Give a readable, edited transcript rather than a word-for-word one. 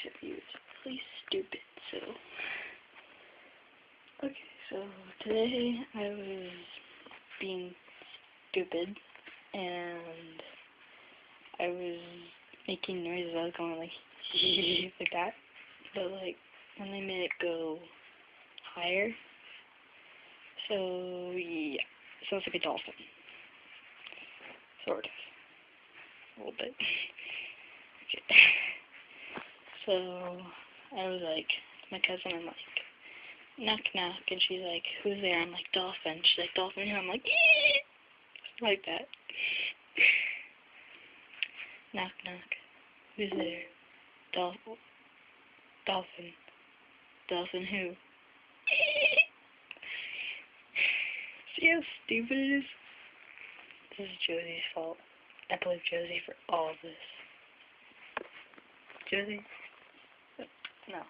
show you. It's really stupid, so. Okay, so today I was being stupid, and I was making noises. I was going like, like that, but like, when I made it go higher, so yeah, sounds like a dolphin. Sort of. A little bit. Okay. So, I was like, my cousin, I'm like, knock knock, and she's like, who's there? I'm like, dolphin. She's like, dolphin who? I'm like, eee! Like that. Knock knock. Who's there? Dolphin. Dolphin who? See how stupid it is? This is Josie's fault. I blame Josie for all of this. Josie? No.